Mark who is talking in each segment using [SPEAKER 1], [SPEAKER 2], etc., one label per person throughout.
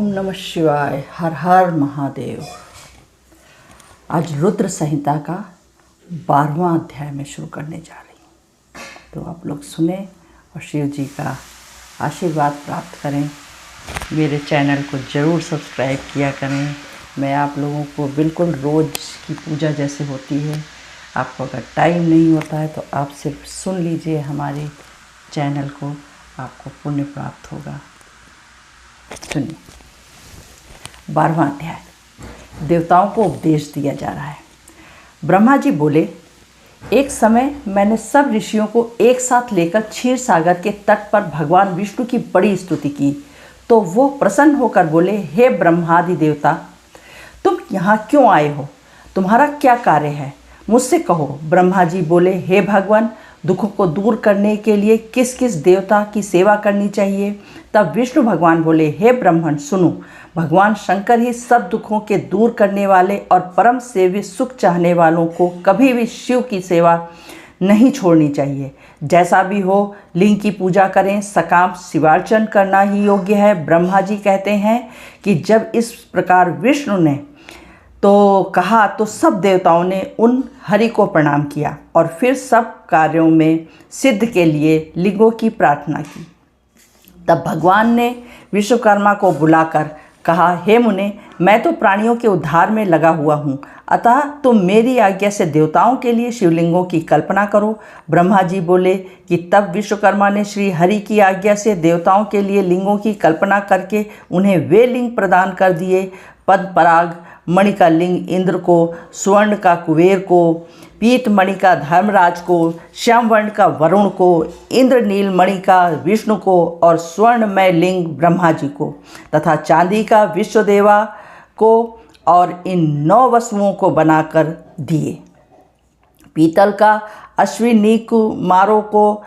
[SPEAKER 1] नमः शिवाय। हर हर महादेव। आज रुद्र संहिता का 12वां अध्याय में शुरू करने जा रही हूँ, तो आप लोग सुने और शिव जी का आशीर्वाद प्राप्त करें। मेरे चैनल को ज़रूर सब्सक्राइब किया करें। मैं आप लोगों को बिल्कुल रोज़ की पूजा जैसे होती है, आपको अगर टाइम नहीं होता है तो आप सिर्फ सुन लीजिए हमारे चैनल को, आपको पुण्य प्राप्त होगा। सुनिए 12वां अध्याय। देवताओं को उपदेश दिया जा रहा है। ब्रह्मा जी बोले, एक समय मैंने सब ऋषियों को एक साथ लेकर क्षीर सागर के तट पर भगवान विष्णु की बड़ी स्तुति की, तो वो प्रसन्न होकर बोले, हे ब्रह्मादि देवता, तुम यहाँ क्यों आए हो? तुम्हारा क्या कार्य है? मुझसे कहो। ब्रह्मा जी बोले, हे भगवान, दुखों को दूर करने के लिए किस किस देवता की सेवा करनी चाहिए? तब विष्णु भगवान बोले, हे ब्राह्मण सुनो, भगवान शंकर ही सब दुखों के दूर करने वाले और परम सेव्य सुख चाहने वालों को कभी भी शिव की सेवा नहीं छोड़नी चाहिए। जैसा भी हो, लिंग की पूजा करें, सकाम शिवार्चन करना ही योग्य है। ब्रह्मा जी कहते हैं कि जब इस प्रकार विष्णु ने तो कहा तो सब देवताओं ने उन हरि को प्रणाम किया और फिर सब कार्यों में सिद्ध के लिए लिंगों की प्रार्थना की। तब भगवान ने विश्वकर्मा को बुलाकर कहा, हे मुने, मैं तो प्राणियों के उद्धार में लगा हुआ हूँ, अतः तुम मेरी आज्ञा से देवताओं के लिए शिवलिंगों की कल्पना करो। ब्रह्मा जी बोले कि तब विश्वकर्मा ने श्री हरि की आज्ञा से देवताओं के लिए लिंगों की कल्पना करके उन्हें वे लिंग प्रदान कर दिए। पद्म पराग मणि का लिंग इंद्र को, स्वर्ण का कुबेर को, पीत मणि का धर्मराज को, श्याम वर्ण का वरुण को, इंद्रनील मणि का विष्णु को और स्वर्णमय लिंग ब्रह्मा जी को, तथा चांदी का विश्वदेवा को और इन 9 वस्तुओं को बनाकर दिए। पीतल का अश्विनी कुमारों को,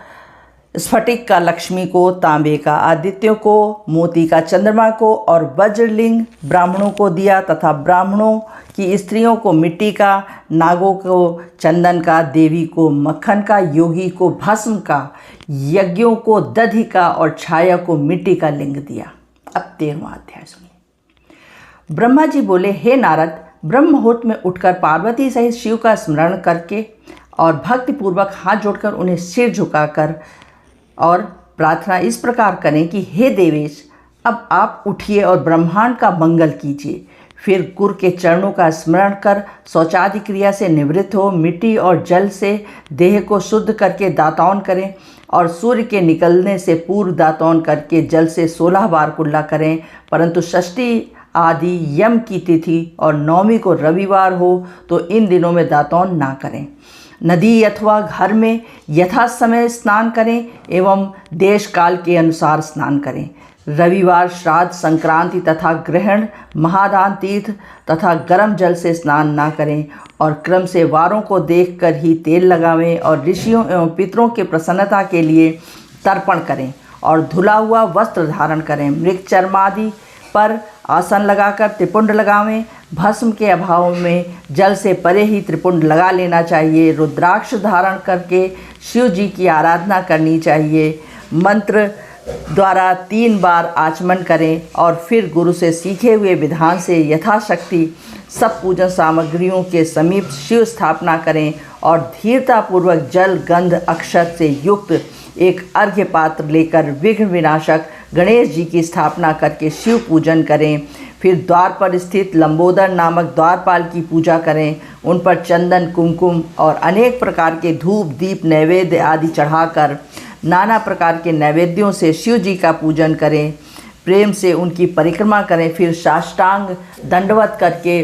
[SPEAKER 1] स्फटिक का लक्ष्मी को, तांबे का आदित्यों को, मोती का चंद्रमा को और वज्रलिंग ब्राह्मणों को दिया, तथा ब्राह्मणों की स्त्रियों को मिट्टी का, नागों को चंदन का, देवी को मक्खन का, योगी को भस्म का, यज्ञों को दधि का और छाया को मिट्टी का लिंग दिया। अब 13वां अध्याय सुनिए। ब्रह्मा जी बोले, हे नारद, ब्रह्म मुहूर्त में उठकर पार्वती सहित शिव का स्मरण करके और भक्तिपूर्वक हाथ जोड़कर उन्हें सिर झुकाकर और प्रार्थना इस प्रकार करें कि हे देवेश, अब आप उठिए और ब्रह्मांड का मंगल कीजिए। फिर गुरु के चरणों का स्मरण कर शौचादि क्रिया से निवृत्त हो, मिट्टी और जल से देह को शुद्ध करके दातौन करें और सूर्य के निकलने से पूर्व दातौन करके जल से 16 बार कुल्ला करें। परंतु षष्ठी आदि यम की तिथि और नवमी को रविवार हो तो इन दिनों में दातौन ना करें। नदी अथवा घर में यथा समय स्नान करें एवं देश काल के अनुसार स्नान करें। रविवार, श्राद्ध, संक्रांति तथा ग्रहण, महादान, तीर्थ तथा गर्म जल से स्नान ना करें और क्रम से वारों को देखकर ही तेल लगावें और ऋषियों एवं पितरों के प्रसन्नता के लिए तर्पण करें और धुला हुआ वस्त्र धारण करें। मृग चर्मादि पर आसन लगाकर त्रिपुंड लगावें। भस्म के अभाव में जल से परे ही त्रिपुंड लगा लेना चाहिए। रुद्राक्ष धारण करके शिव जी की आराधना करनी चाहिए। मंत्र द्वारा 3 बार आचमन करें और फिर गुरु से सीखे हुए विधान से यथाशक्ति सब पूजन सामग्रियों के समीप शिव स्थापना करें और धीरतापूर्वक जल, गंध, अक्षत से युक्त एक अर्घ्य पात्र लेकर विघ्न विनाशक गणेश जी की स्थापना करके शिव पूजन करें। फिर द्वार पर स्थित लंबोदर नामक द्वारपाल की पूजा करें। उन पर चंदन, कुमकुम और अनेक प्रकार के धूप, दीप, नैवेद्य आदि चढ़ाकर नाना प्रकार के नैवेद्यों से शिव जी का पूजन करें। प्रेम से उनकी परिक्रमा करें। फिर साष्टांग दंडवत करके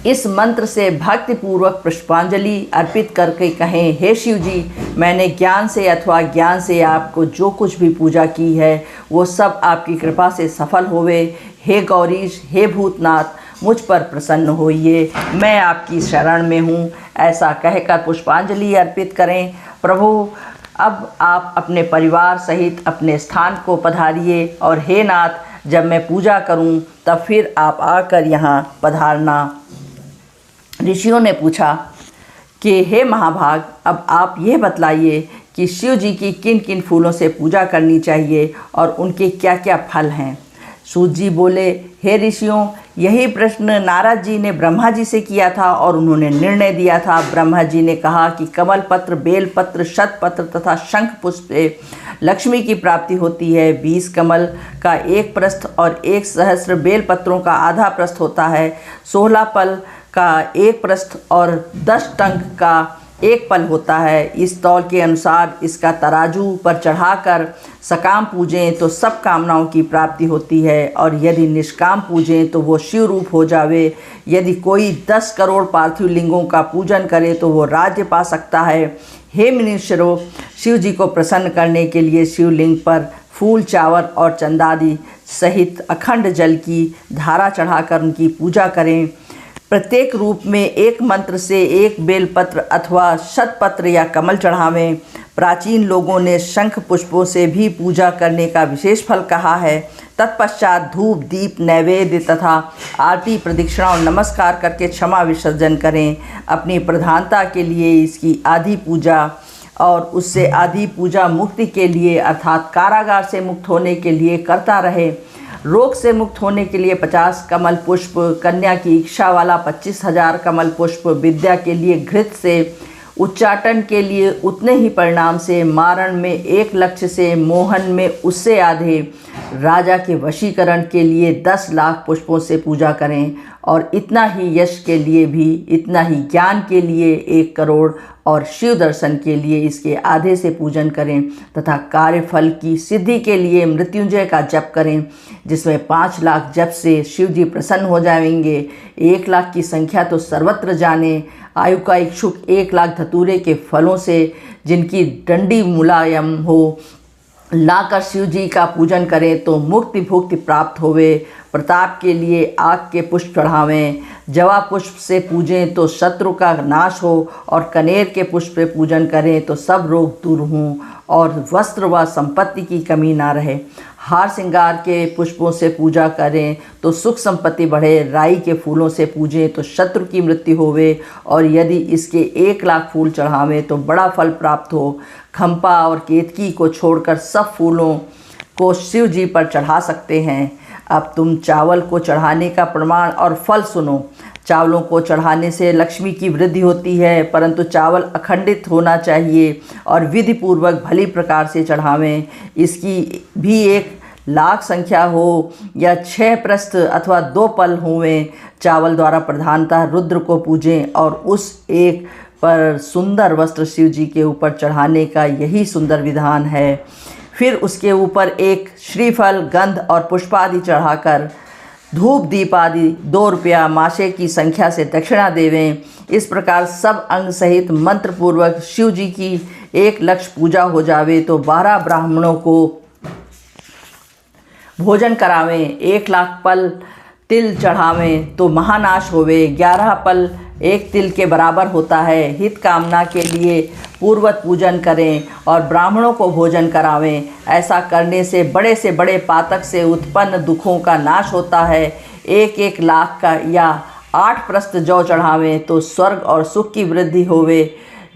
[SPEAKER 1] इस मंत्र से भक्तिपूर्वक पुष्पांजलि अर्पित करके कहें, हे शिव जी, मैंने ज्ञान से अथवा ज्ञान से आपको जो कुछ भी पूजा की है वो सब आपकी कृपा से सफल होवे। हे गौरीश, हे भूतनाथ, मुझ पर प्रसन्न होइए, मैं आपकी शरण में हूँ। ऐसा कहकर पुष्पांजलि अर्पित करें। प्रभु, अब आप अपने परिवार सहित अपने स्थान को पधारिए और हे नाथ, जब मैं पूजा करूं तब फिर आप आकर यहाँ पधारना। ऋषियों ने पूछा कि हे महाभाग, अब आप यह बतलाइए कि शिव जी की किन किन फूलों से पूजा करनी चाहिए और उनके क्या क्या फल हैं। सूत जी बोले, हे ऋषियों, यही प्रश्न नारद जी ने ब्रह्मा जी से किया था और उन्होंने निर्णय दिया था। ब्रह्मा जी ने कहा कि कमल पत्र, बेल पत्र, शतपत्र तथा शंख पुष्प से लक्ष्मी की प्राप्ति होती है। 20 कमल का एक प्रस्थ और 1 सहस्र बेल पत्रों का आधा प्रस्थ होता है। 16 पल का एक प्रस्थ और 10 टंक का एक पल होता है। इस तौल के अनुसार इसका तराजू पर चढ़ाकर सकाम पूजें तो सब कामनाओं की प्राप्ति होती है, और यदि निष्काम पूजें तो वो शिव रूप हो जावे। यदि कोई 10 करोड़ पार्थिव लिंगों का पूजन करे तो वो राज्य पा सकता है। हे मुनीश्वरों, शिव जी को प्रसन्न करने के लिए शिवलिंग पर फूल, चावल और चंदादि सहित अखंड जल की धारा चढ़ाकर उनकी पूजा करें। प्रत्येक रूप में एक मंत्र से एक बेलपत्र अथवा शतपत्र या कमल चढ़ावें। प्राचीन लोगों ने शंख पुष्पों से भी पूजा करने का विशेष फल कहा है। तत्पश्चात धूप, दीप, नैवेद्य तथा आरती, प्रदक्षिणा और नमस्कार करके क्षमा विसर्जन करें। अपनी प्रधानता के लिए इसकी आधी पूजा और उससे आधी पूजा मुक्ति के लिए अर्थात कारागार से मुक्त होने के लिए करता रहे। रोग से मुक्त होने के लिए 50 कमल पुष्प, कन्या की इच्छा वाला 25,000 कमल पुष्प, विद्या के लिए घृत से, उच्चाटन के लिए उतने ही परिणाम से, मारण में 1 लक्ष्य से, मोहन में उससे आधे, राजा के वशीकरण के लिए 10 लाख पुष्पों से पूजा करें, और इतना ही यश के लिए भी, इतना ही ज्ञान के लिए 1 करोड़, और शिव दर्शन के लिए इसके आधे से पूजन करें, तथा कार्यफल की सिद्धि के लिए मृत्युंजय का जप करें, जिसमें 5 लाख जप से शिव जी प्रसन्न हो जाएंगे। 1 लाख की संख्या तो सर्वत्र जाने। आयु का इच्छुक 1 लाख धतूरे के फलों से, जिनकी डंडी मुलायम हो, लाकर शिव जी का पूजन करें तो मुक्ति भुक्ति प्राप्त होवे। प्रताप के लिए आग के पुष्प चढ़ावें। जवा पुष्प से पूजें तो शत्रु का नाश हो, और कनेर के पुष्प से पूजन करें तो सब रोग दूर हों और वस्त्र व संपत्ति की कमी ना रहे। हार श्रृंगार के पुष्पों से पूजा करें तो सुख संपत्ति बढ़े। राई के फूलों से पूजें तो शत्रु की मृत्यु होवे, और यदि इसके 1 लाख फूल चढ़ावें तो बड़ा फल प्राप्त हो। खंपा और केतकी को छोड़कर सब फूलों को शिव जी पर चढ़ा सकते हैं। अब तुम चावल को चढ़ाने का प्रमाण और फल सुनो। चावलों को चढ़ाने से लक्ष्मी की वृद्धि होती है, परंतु चावल अखंडित होना चाहिए और विधि पूर्वक भली प्रकार से चढ़ावें। इसकी भी 1 लाख संख्या हो या 6 प्रस्थ अथवा 2 पल होवें। चावल द्वारा प्रधानतः रुद्र को पूजें, और उस एक पर सुंदर वस्त्र शिव जी के ऊपर चढ़ाने का यही सुंदर विधान है। फिर उसके ऊपर 1 श्रीफल, गंध और पुष्प आदि चढ़ाकर धूप दीप आदि 2 रुपया माशे की संख्या से दक्षिणा देवें। इस प्रकार सब अंग सहित मंत्र पूर्वक शिव जी की 1 लक्ष पूजा हो जावे तो 12 ब्राह्मणों को भोजन करावें। 1 लाख पल तिल चढ़ावें तो महानाश होवे। 11 पल 1 तिल के बराबर होता है। हित कामना के लिए पूर्वत पूजन करें और ब्राह्मणों को भोजन करावें। ऐसा करने से बड़े पातक से उत्पन्न दुखों का नाश होता है। 1 लाख का या 8 प्रस्थ जौ चढ़ावें तो स्वर्ग और सुख की वृद्धि होवे।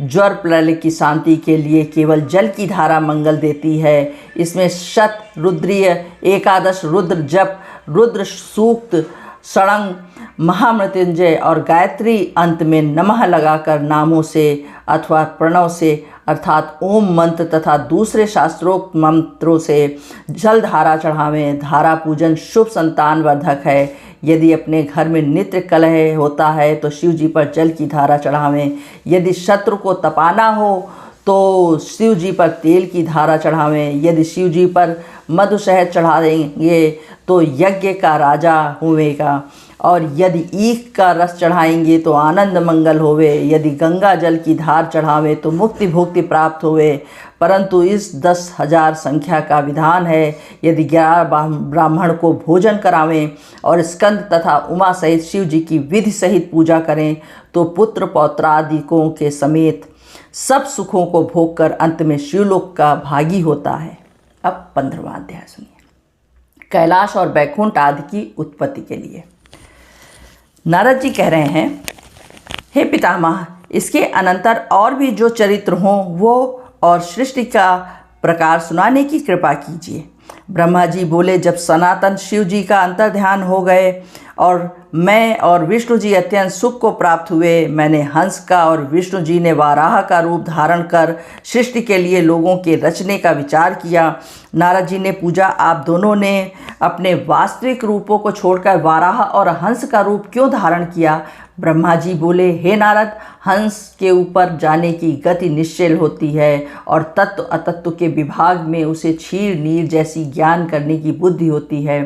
[SPEAKER 1] ज्वर प्रलय की शांति के लिए केवल जल की धारा मंगल देती है। इसमें शत, रुद्रीय, 11 रुद्र जप, रुद्र सूक्त, षडंग, महामृत्युंजय और गायत्री अंत में नमः लगाकर नामों से अथवा प्रणव से अर्थात ओम मंत्र तथा दूसरे शास्त्रोक्त मंत्रों से जल धारा चढ़ावें। धारा पूजन शुभ संतान वर्धक है। यदि अपने घर में नित्य कलह होता है तो शिव जी पर जल की धारा चढ़ावें। यदि शत्रु को तपाना हो तो शिव जी पर तेल की धारा चढ़ावें। यदि शिव जी पर मधु शहद चढ़ा देंगे तो यज्ञ का राजा होवेगा, और यदि ईख का रस चढ़ाएंगे तो आनंद मंगल होवे। यदि गंगा जल की धार चढ़ावें तो मुक्ति भुक्ति प्राप्त होवे। परंतु इस 10,000 संख्या का विधान है। यदि 11 ब्राह्मण को भोजन करावें और स्कंद तथा उमा सहित शिव जी की विधि सहित पूजा करें तो पुत्र पौत्रादिकों के समेत सब सुखों को भोग कर अंत में शिवलोक का भागी होता है। अब 15वां अध्याय सुनिए। कैलाश और बैकुंठ आदि की उत्पत्ति के लिए नारद जी कह रहे हैं, हे पितामह, इसके अनंतर और भी जो चरित्र हों वो और सृष्टि का प्रकार सुनाने की कृपा कीजिए। ब्रह्मा जी बोले, जब सनातन शिव जी का अंतर्ध्यान हो गए और मैं और विष्णु जी अत्यंत सुख को प्राप्त हुए, मैंने हंस का और विष्णु जी ने वाराह का रूप धारण कर सृष्टि के लिए लोगों के रचने का विचार किया। नारद जी ने पूछा, आप दोनों ने अपने वास्तविक रूपों को छोड़कर वाराह और हंस का रूप क्यों धारण किया? ब्रह्मा जी बोले, हे नारद, हंस के ऊपर जाने की गति निश्चल होती है और तत्व अतत्व के विभाग में उसे क्षीर नीर जैसी ज्ञान करने की बुद्धि होती है।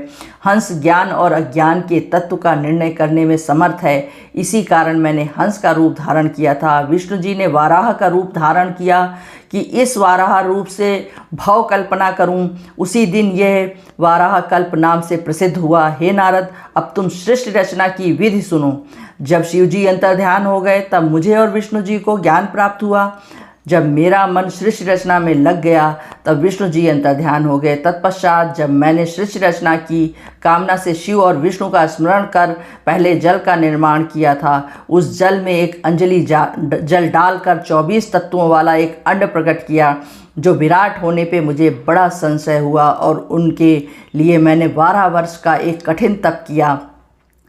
[SPEAKER 1] हंस ज्ञान और अज्ञान के तत्व का निर्णय करने में समर्थ है, इसी कारण मैंने हंस का रूप धारण किया था। विष्णु जी ने वाराह का रूप धारण किया कि इस वाराह रूप से भव कल्पना करूं। उसी दिन यह वाराह कल्प नाम से प्रसिद्ध हुआ। हे नारद, अब तुम सृष्टि रचना की विधि सुनो। जब शिव जी अंतर्ध्यान हो गए तब मुझे और विष्णु जी को ज्ञान प्राप्त हुआ। जब मेरा मन सृष्टि रचना में लग गया तब विष्णु जी अंतर्ध्यान हो गए। तत्पश्चात जब मैंने सृष्टि रचना की कामना से शिव और विष्णु का स्मरण कर पहले जल का निर्माण किया था, उस जल में एक अंजलि जल डालकर 24 तत्वों वाला एक अंड प्रकट किया, जो विराट होने पे मुझे बड़ा संशय हुआ और उनके लिए मैंने 12 वर्ष का एक कठिन तप किया।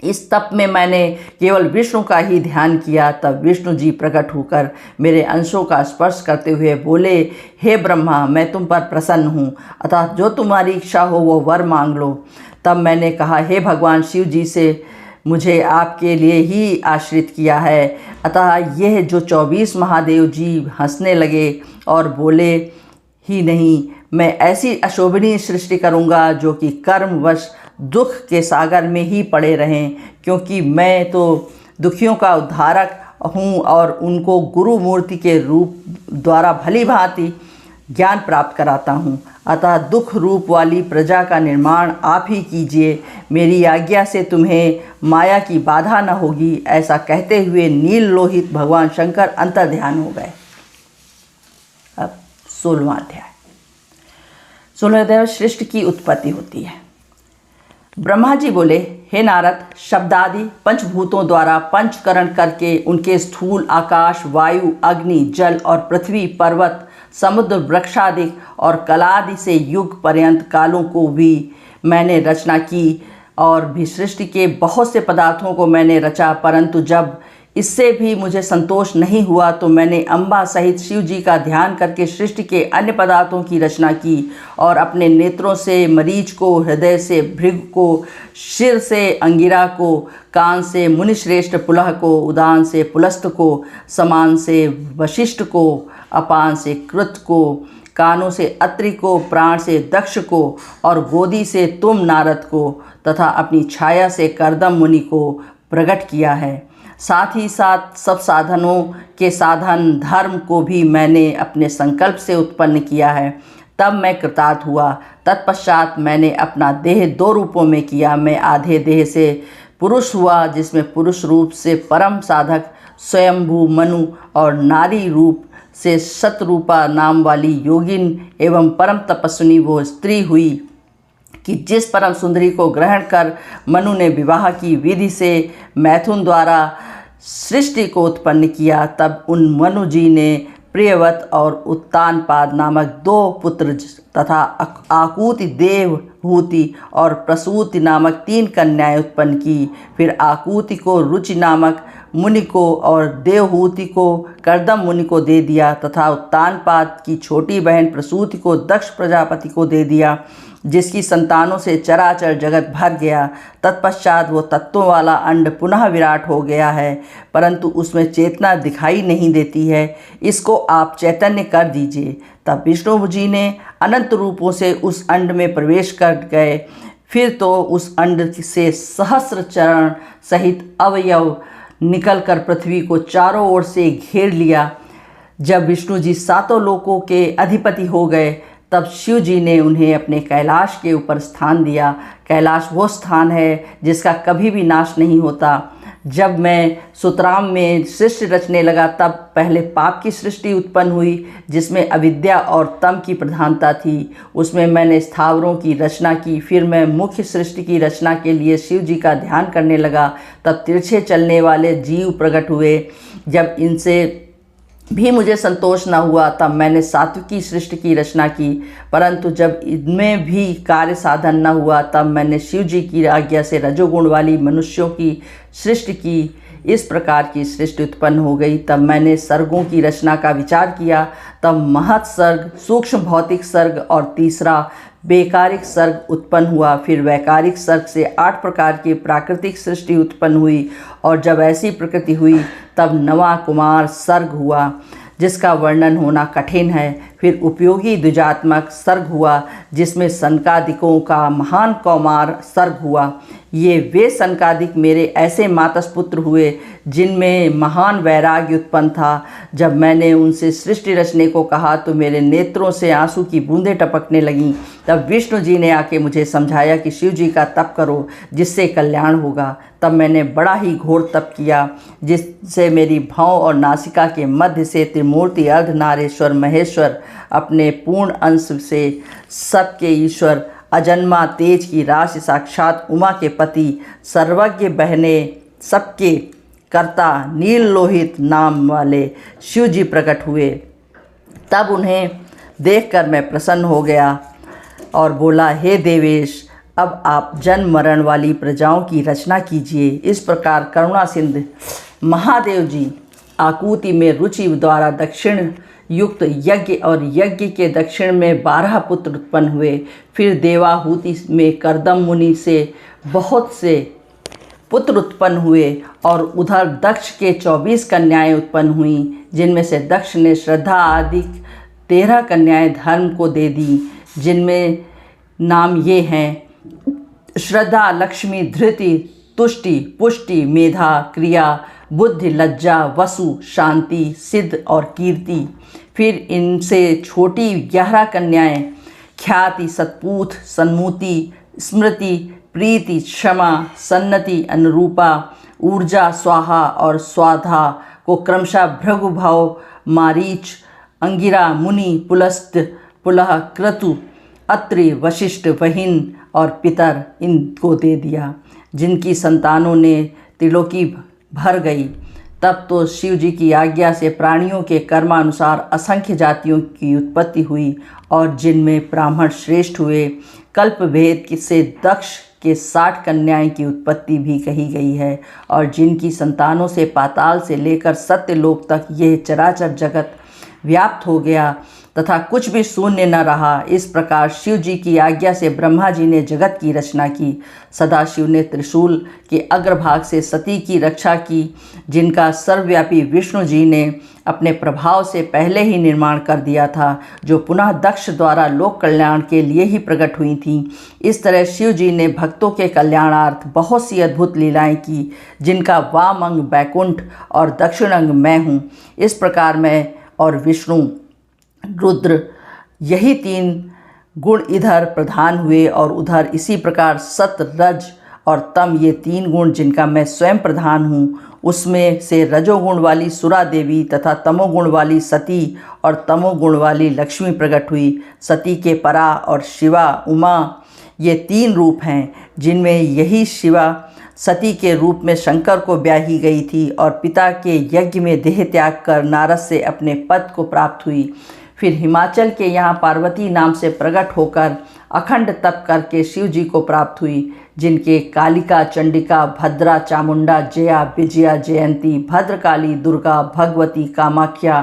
[SPEAKER 1] इस तप में मैंने केवल विष्णु का ही ध्यान किया। तब विष्णु जी प्रकट होकर मेरे अंशों का स्पर्श करते हुए बोले, हे ब्रह्मा, मैं तुम पर प्रसन्न हूँ, अतः जो तुम्हारी इच्छा हो वो वर मांग लो। तब मैंने कहा, हे भगवान शिव जी से मुझे आपके लिए ही आश्रित किया है। अतः यह जो 24 महादेव जी हंसने लगे और बोले, ही नहीं, मैं ऐसी अशोभनीय सृष्टि करूँगा जो कि कर्मवश दुख के सागर में ही पड़े रहें, क्योंकि मैं तो दुखियों का उद्धारक हूँ और उनको गुरु मूर्ति के रूप द्वारा भली भांति ज्ञान प्राप्त कराता हूँ। अतः दुख रूप वाली प्रजा का निर्माण आप ही कीजिए, मेरी आज्ञा से तुम्हें माया की बाधा न होगी। ऐसा कहते हुए नील लोहित भगवान शंकर अंतर्ध्यान हो गए। अब 16वां अध्याय। 16वें अध्याय सृष्टि की उत्पत्ति होती है। ब्रह्मा जी बोले, हे नारद, शब्दादि पंचभूतों द्वारा पंचकरण करके उनके स्थूल आकाश, वायु, अग्नि, जल और पृथ्वी, पर्वत, समुद्र, वृक्षादि और कलादि से युग पर्यंत कालों को भी मैंने रचना की और भी सृष्टि के बहुत से पदार्थों को मैंने रचा। परंतु जब इससे भी मुझे संतोष नहीं हुआ तो मैंने अम्बा सहित शिव जी का ध्यान करके सृष्टि के अन्य पदार्थों की रचना की और अपने नेत्रों से मरीच को, हृदय से भृग को, शिर से अंगिरा को, कान से मुनिश्रेष्ठ पुलह को, उदान से पुलस्त को, समान से वशिष्ठ को, अपान से कृत को, कानों से अत्रि को, प्राण से दक्ष को और गोदी से तुम नारद को तथा अपनी छाया से कर्दम मुनि को प्रकट किया है। साथ ही साथ सब साधनों के साधन धर्म को भी मैंने अपने संकल्प से उत्पन्न किया है। तब मैं कृतार्थ हुआ। तत्पश्चात मैंने अपना देह 2 रूपों में किया। मैं आधे देह से पुरुष हुआ, जिसमें पुरुष रूप से परम साधक स्वयंभू मनु और नारी रूप से शतरूपा नाम वाली योगिन एवं परम तपस्विनी वो स्त्री हुई कि जिस परम सुंदरी को ग्रहण कर मनु ने विवाह की विधि से मैथुन द्वारा सृष्टि को उत्पन्न किया। तब उन मनु जी ने प्रियवत और उत्तानपाद नामक 2 पुत्र तथा आकूति, देवहूति और प्रसूति नामक 3 कन्याएं उत्पन्न की। फिर आकूति को रुचि नामक मुनि को और देवहूति को कर्दम मुनि को दे दिया तथा उत्तानपाद की छोटी बहन प्रसूति को दक्ष प्रजापति को दे दिया, जिसकी संतानों से चराचर जगत भर गया। तत्पश्चात वो तत्वों वाला अंड पुनः विराट हो गया है, परंतु उसमें चेतना दिखाई नहीं देती है। इसको आप चैतन्य कर दीजिए। तब विष्णु जी ने अनंत रूपों से उस अंड में प्रवेश कर गए। फिर तो उस अंड से सहस्र चरण सहित अवयव निकलकर पृथ्वी को चारों ओर से घेर लिया। जब विष्णु जी 7 लोकों के अधिपति हो गए तब शिव जी ने उन्हें अपने कैलाश के ऊपर स्थान दिया। कैलाश वो स्थान है जिसका कभी भी नाश नहीं होता। जब मैं सुतराम में सृष्टि रचने लगा तब पहले पाप की सृष्टि उत्पन्न हुई, जिसमें अविद्या और तम की प्रधानता थी। उसमें मैंने स्थावरों की रचना की। फिर मैं मुख्य सृष्टि की रचना के लिए शिव जी का ध्यान करने लगा। तब तिरछे चलने वाले जीव प्रकट हुए। जब इनसे भी मुझे संतोष न हुआ, तब मैंने सात्विकी सृष्टि की रचना की। परंतु जब इनमें भी कार्य साधन न हुआ, तब मैंने शिव जी की आज्ञा से रजोगुण वाली मनुष्यों की सृष्टि की। इस प्रकार की सृष्टि उत्पन्न हो गई। तब मैंने सर्गों की रचना का विचार किया। तब महत् सर्ग, सूक्ष्म भौतिक सर्ग और तीसरा वैकारिक सर्ग उत्पन्न हुआ। फिर वैकारिक सर्ग से 8 प्रकार की प्राकृतिक सृष्टि उत्पन्न हुई। और जब ऐसी प्रकृति हुई, तब नवा कुमार सर्ग हुआ, जिसका वर्णन होना कठिन है। फिर उपयोगी द्विजात्मक सर्ग हुआ, जिसमें सनकादिकों का महान कौमार सर्ग हुआ। ये वे सनकादिक मेरे ऐसे मातसपुत्र हुए जिनमें महान वैराग्य उत्पन्न था। जब मैंने उनसे सृष्टि रचने को कहा, तो मेरे नेत्रों से आंसू की बूंदें टपकने लगीं। तब विष्णु जी ने आके मुझे समझाया कि शिव जी का तप करो, जिससे कल्याण होगा। तब मैंने बड़ा ही घोर तप किया, जिससे मेरी भौं और नासिका के मध्य से त्रिमूर्ति अर्धनारेश्वर महेश्वर अपने पूर्ण अंश से सबके ईश्वर अजन्मा तेज की राशि साक्षात उमा के पति सर्वज्ञ बहने सबके कर्ता नील लोहित नाम वाले शिव जी प्रकट हुए। तब उन्हें देखकर मैं प्रसन्न हो गया और बोला, हे देवेश, अब आप जन्म मरण वाली प्रजाओं की रचना कीजिए। इस प्रकार करुणा सिंध महादेव जी आकुति में रुचि द्वारा दक्षिण युक्त यज्ञ और यज्ञ के दक्षिण में 12 पुत्र उत्पन्न हुए। फिर देवाहुति में करदम मुनि से बहुत से पुत्र उत्पन्न हुए और उधर दक्ष के 24 कन्याएं उत्पन्न हुईं, जिनमें से दक्ष ने श्रद्धा आदि 13 कन्याएं धर्म को दे दी, जिनमें नाम ये हैं: श्रद्धा, लक्ष्मी, धृति, तुष्टि, पुष्टि, मेधा, क्रिया, बुद्धि, लज्जा, वसु, शांति, सिद्ध और कीर्ति। फिर इनसे छोटी 11 कन्याएं ख्याति, सत्पूथ, सन्मुति, स्मृति, प्रीति, क्षमा, सन्नति, अनुरूपा, ऊर्जा, स्वाहा और स्वाधा को क्रमशः भृगुभव, मारीच, अंगिरा, मुनि, पुलस्त, पुलह, क्रतु, अत्रि, वशिष्ठ, वहिन और पितर इनको दे दिया, जिनकी संतानों ने त्रिलोकी भर गई। तब तो शिव जी की आज्ञा से प्राणियों के कर्मानुसार असंख्य जातियों की उत्पत्ति हुई, और जिनमें ब्राह्मण श्रेष्ठ हुए। कल्प भेद से दक्ष के 60 कन्याएं की उत्पत्ति भी कही गई है, और जिनकी संतानों से पाताल से लेकर सत्यलोक तक यह चराचर जगत व्याप्त हो गया तथा कुछ भी शून्य न रहा। इस प्रकार शिव जी की आज्ञा से ब्रह्मा जी ने जगत की रचना की। सदाशिव ने त्रिशूल के अग्रभाग से सती की रक्षा की, जिनका सर्वव्यापी विष्णु जी ने अपने प्रभाव से पहले ही निर्माण कर दिया था, जो पुनः दक्ष द्वारा लोक कल्याण के लिए ही प्रकट हुई थीं। इस तरह शिव जी ने भक्तों के कल्याणार्थ बहुत सी अद्भुत लीलाएं की, जिनका वाम अंग बैकुंठ और दक्षिण अंग मैं हूँ। इस प्रकार मैं और विष्णु, रुद्र, यही 3 गुण इधर प्रधान हुए, और उधर इसी प्रकार सत, रज और तम, ये 3 गुण जिनका मैं स्वयं प्रधान हूँ। उसमें से रजोगुण वाली सुरा देवी तथा तमोगुण वाली सती और तमोगुण वाली लक्ष्मी प्रकट हुई। सती के परा और शिवा, उमा, ये 3 रूप हैं, जिनमें यही शिवा सती के रूप में शंकर को ब्याही गई थी और पिता के यज्ञ में देह त्याग कर नारद से अपने पद को प्राप्त हुई। फिर हिमाचल के यहाँ पार्वती नाम से प्रकट होकर अखंड तप करके शिव जी को प्राप्त हुई, जिनके कालिका, चंडिका, भद्रा, चामुंडा, जया, विजया, जयंती, भद्रकाली, दुर्गा, भगवती, कामाख्या,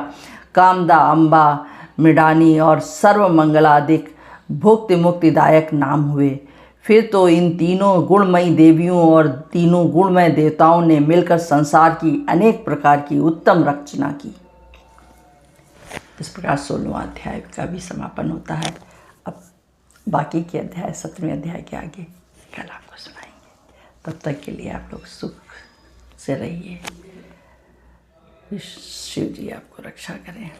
[SPEAKER 1] कामदा, अम्बा, मृडानी और सर्वमंगलादिक भुक्ति मुक्तिदायक नाम हुए। फिर तो इन तीनों गुणमयी देवियों और तीनों गुणमय देवताओं ने मिलकर संसार की अनेक प्रकार की उत्तम रचना की। इस प्रकार 16वां अध्याय का भी समापन होता है। अब बाकी के अध्याय 17वें अध्याय के आगे कल आपको सुनाएंगे। तब तक के लिए आप लोग सुख से रहिए। शिव जी आपको रक्षा करें।